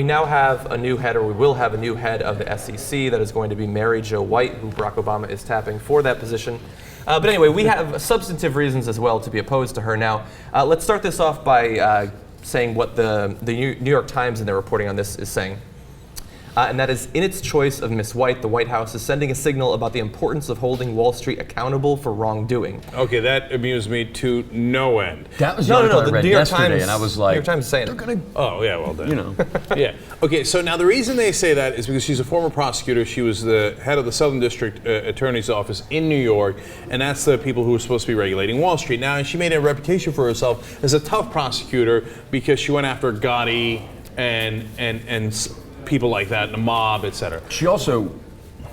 we now have a new head, or we will have a new head of the SEC that is going to be Mary Jo White, who Barack Obama is tapping for that position. But anyway, we have substantive reasons as well to be opposed to her. Now, let's start this off by saying what the New York Times in their reporting on this is saying. And that is, in its choice of Miss White, the White House is sending a signal about the importance of holding Wall Street accountable for wrongdoing. Okay, that amused me to no end. That was the article I read yesterday, and I was like, New York Times is saying it. Oh, yeah, well done. Yeah. Okay, so now the reason they say that is because she's a former prosecutor. She was the head of the Southern District Attorney's Office in New York, and that's the people who were supposed to be regulating Wall Street. Now, she made a reputation for herself as a tough prosecutor because she went after Gotti and people like that, and the mob, etc. She also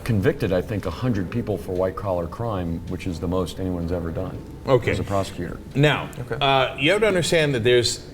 convicted, I think, 100 people for white-collar crime, which is the most anyone's ever done as a prosecutor. Now, you have to understand that there's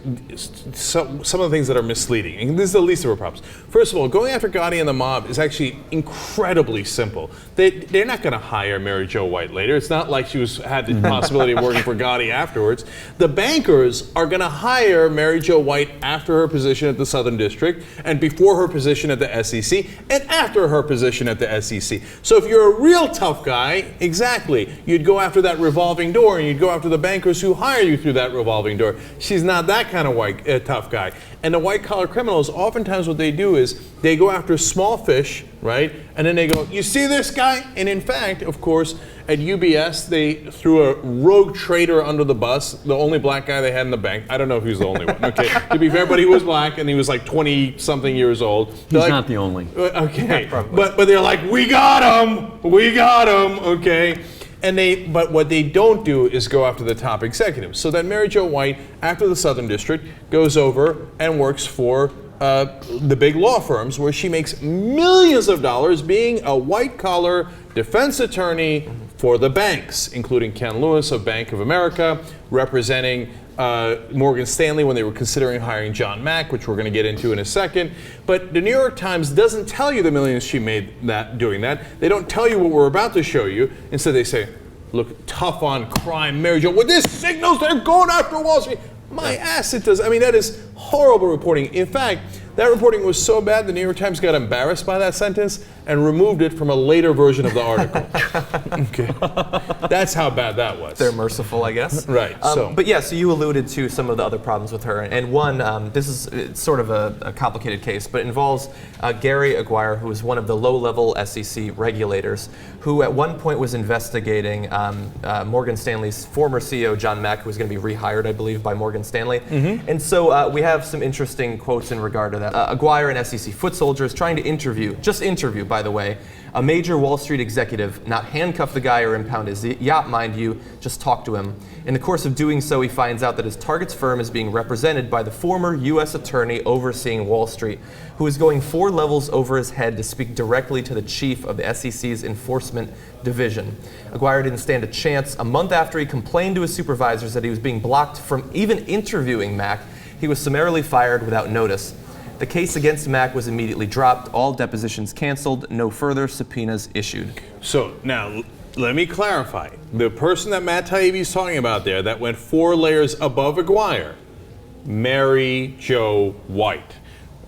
some of the things that are misleading, and this is the least of her problems. First of all, going after Gotti and the mob is actually incredibly simple. They're not going to hire Mary Jo White later. It's not like she had the possibility of working for Gotti afterwards. The bankers are going to hire Mary Jo White after her position at the Southern District, and before her position at the SEC, and after her position at the SEC. So if you're a real tough guy, exactly, you'd go after that revolving door, and you'd go after the bankers who hire you through that revolving door. She's not that kind of tough guy. And the white-collar criminals, oftentimes what they do is they go after small fish, right? And then they go, you see this guy? And in fact, of course, at UBS, they threw a rogue trader under the bus, the only black guy they had in the bank. I don't know if he was the only one, okay, to be fair, but he was black, and he was like 20-something years old. He's like, not the only. Okay, but they're like, we got him, okay? But what they don't do is go after the top executives. So then Mary Jo White, after the Southern District, goes over and works for the big law firms, where she makes millions of dollars being a white-collar defense attorney for the banks, including Ken Lewis of Bank of America, representing Morgan Stanley when they were considering hiring John Mack, which we're going to get into in a second. But the New York Times doesn't tell you the millions she made doing that. They don't tell you what we're about to show you. Instead, they say, look, tough on crime, Mary Jo. Well, this signals they're going after Wall Street. My ass, it does. I mean, that is horrible reporting. In fact, that reporting was so bad, the New York Times got embarrassed by that sentence and removed it from a later version of the article. Okay, that's how bad that was. They're merciful, I guess. Right. But yeah, so you alluded to some of the other problems with her, and one, this is sort of a complicated case, but it involves Gary Aguirre, who is one of the low-level SEC regulators, who at one point was investigating Morgan Stanley's former CEO, John Mack, who was going to be rehired, I believe, by Morgan Stanley. And so we have some interesting quotes in regard to that. Aguirre, an SEC foot soldier, is trying to interview, by the way, a major Wall Street executive, not handcuff the guy or impound his yacht, mind you, just talk to him. In the course of doing so, he finds out that his target's firm is being represented by the former U.S. attorney overseeing Wall Street, who is going 4 levels over his head to speak directly to the chief of the SEC's enforcement division. Aguirre didn't stand a chance. A month after he complained to his supervisors that he was being blocked from even interviewing Mack, he was summarily fired without notice. The case against Mack was immediately dropped, all depositions canceled, no further subpoenas issued. So now, let me clarify. The person that Matt Taibbi is talking about there that went 4 layers above Aguirre, Mary Jo White.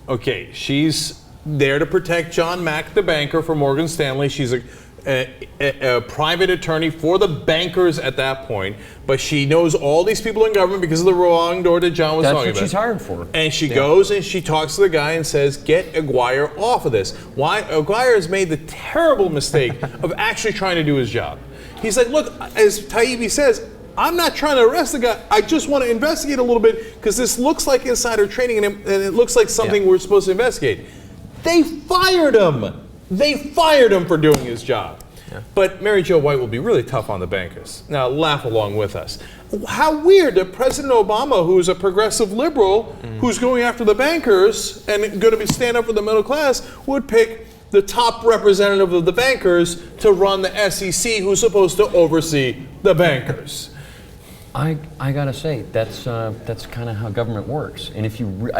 Okay, she's there to protect John Mack, the banker for Morgan Stanley. She's a private attorney for the bankers at that point, but she knows all these people in government because of the wrong door that John was talking about. That's what she's hired for. And she goes and she talks to the guy and says, get Aguirre off of this. Why? Aguirre has made the terrible mistake of actually trying to do his job. He's like, look, as Taibbi says, I'm not trying to arrest the guy. I just want to investigate a little bit because this looks like insider trading and it looks like something we're supposed to investigate. They fired him. They fired him for doing his job. Yeah. But Mary Jo White will be really tough on the bankers. Now, laugh along with us. How weird that President Obama, who's a progressive liberal, who's going after the bankers and going to stand up for the middle class, would pick the top representative of the bankers to run the SEC, who's supposed to oversee the bankers. I gotta say, that's kind of how government works. And if you,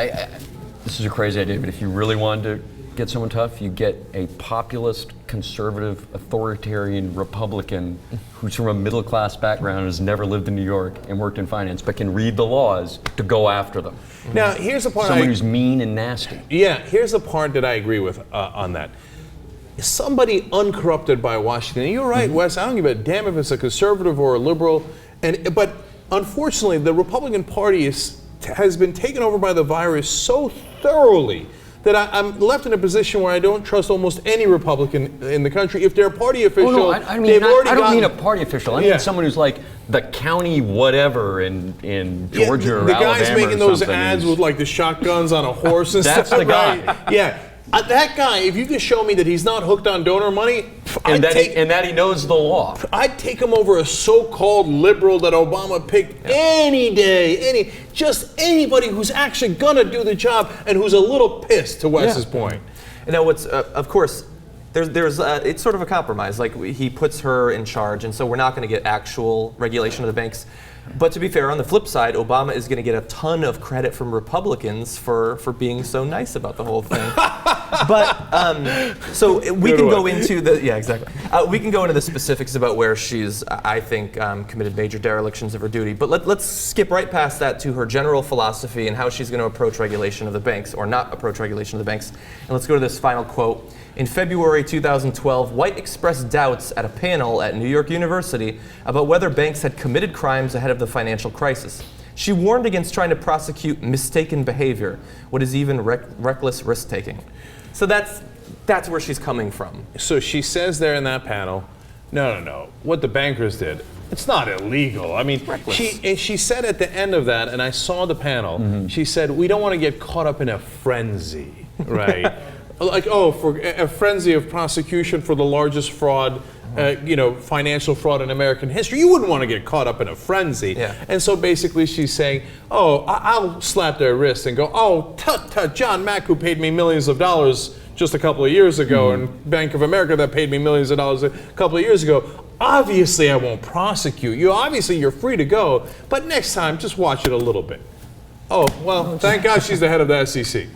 This is a crazy idea, but if you really wanted to get someone tough, you get a populist, conservative, authoritarian Republican who's from a middle-class background and has never lived in New York and worked in finance, but can read the laws to go after them. Now, here's the part. Someone who's mean and nasty. Yeah, here's the part that I agree with on that. Somebody uncorrupted by Washington. And you're right, Wes. I don't give a damn if it's a conservative or a liberal. But unfortunately, the Republican Party has been taken over by the virus so thoroughly that I'm left in a position where I don't trust almost any Republican in the country. If they're a party official, Oh, no, I don't mean a party official. I mean someone who's like the county whatever in Georgia or the Alabama. guy's making those something ads with like the shotguns on a horse and That's stuff. the guy. Right? Yeah. That guy, if you could show me that he's not hooked on donor money, and that he knows the law. I'd take him over a so-called liberal that Obama picked any day. Just anybody who's actually gonna do the job and who's a little pissed, to Wes's point. You know, what's of course, there's it's sort of a compromise. Like he puts her in charge, and so we're not going to get actual regulation of the banks. But to be fair, on the flip side, Obama is going to get a ton of credit from Republicans for being so nice about the whole thing. But so we can go into we can go into the specifics about where she's, I think, committed major derelictions of her duty. But let's skip right past that to her general philosophy and how she's going to approach regulation of the banks or not approach regulation of the banks. And let's go to this final quote. In February 2012, White expressed doubts at a panel at New York University about whether banks had committed crimes ahead of the financial crisis. She warned against trying to prosecute mistaken behavior, what is even reckless risk-taking. So that's where she's coming from. So she says there in that panel, no, what the bankers did, it's not illegal. I mean, she said at the end of that, and I saw the panel, she said, we don't want to get caught up in a frenzy, right? Like, for a frenzy of prosecution for the largest fraud, financial fraud in American history. You wouldn't want to get caught up in a frenzy. Yeah. And so basically she's saying, I'll slap their wrist and go, tut, John Mack, who paid me millions of dollars just a couple of years ago, and Bank of America that paid me millions of dollars a couple of years ago. Obviously I won't prosecute you. Obviously you're free to go, but next time just watch it a little bit. Oh, well, thank God she's the head of the SEC.